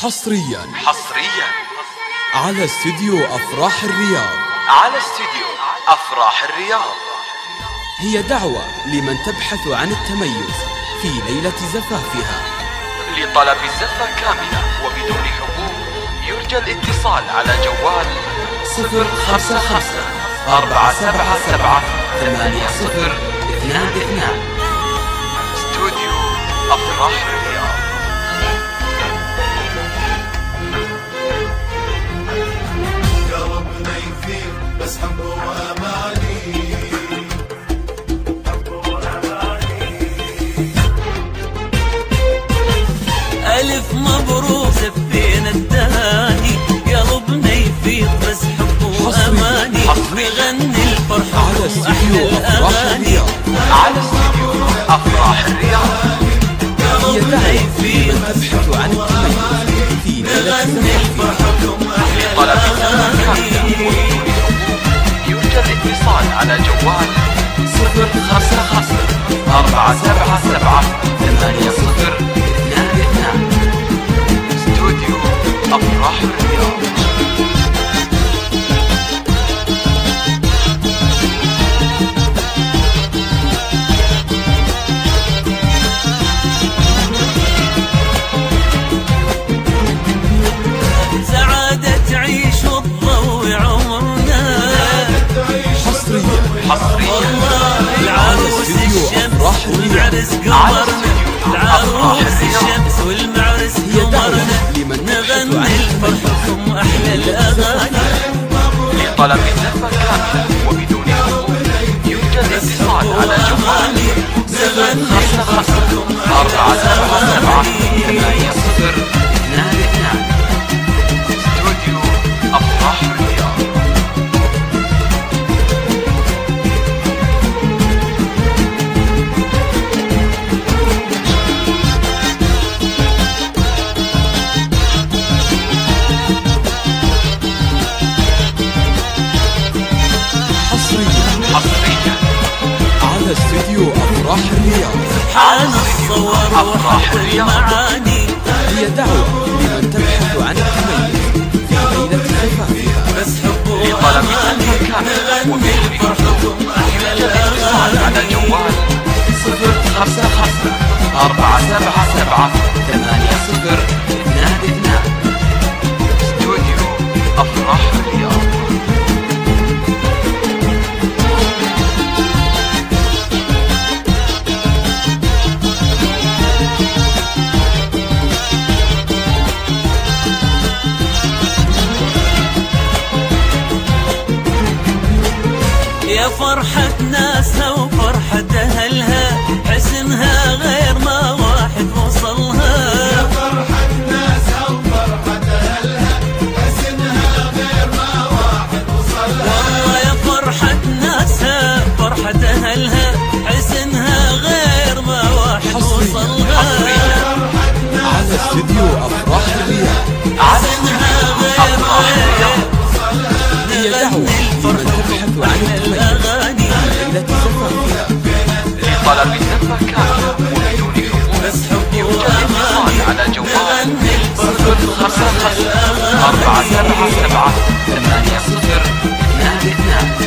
حصريا على استديو أفراح الرياض. هي دعوة لمن تبحث عن التميز في ليلة زفافها. لطلب الزفة كاملة وبدون حقوق يرجى الاتصال على جوال 055-477-8022. استوديو أفراح الرياض. قلبنا يفيد بس حبه وأماني، ألف مبروك زفينا التهاني، قلبنا يفيض بس حب وأماني، نغني الفرحة وأحلى الأغاني على استديو أفراح الرياض. قلبنا يفيض بس حب وأماني، نغني الفرحة وأحلى طلب الأغاني. يرجى الاتصال على جوال 055-477-8022. استوديو أفراح الرياض. سعادة تعيش وتضوي عمرنا، حصريا العروس الشمس والمعرس قمرنا، العروس الشمس والمعرس قمرنا، نغني الفرحكم أحلى الأغاني. لطلب الزفة كاملة وبدون حقوق يرجى الاتصال على جوال 055-477-8022. استوديو أفراح الرياض. حصريا على استديو أفراح الرياض. سبحان الصور وحب المعاني، هي دعوة لمن تبحث عن التميز في ليلة زفافها. بس حب لطلب وأماني، الزفة كاملة نغني وبدون فرحكم أحلى الاتصال على الأغاني. جوال 055-477-8022. استوديو أفراح الرياض. يا فرحة ناسها وفرحة أهلها، حزنها غير ما واحد وصلها. يا فرحة ناسها وفرحة أهلها، حزنها غير ما واحد وصلها. والله يا فرحة ناسها فرحة أهلها، حزنها غير ما واحد وصلها. على استديو أفراح الرياض. حزنها غير ما هي دعوة لمن تبحث عن الأغاني. ليلة زفافها. لطلب الزفة كاملة وبدون حقوق بس حب يرجى الاتصال على جوال نغني الفرحة 055-477-8022.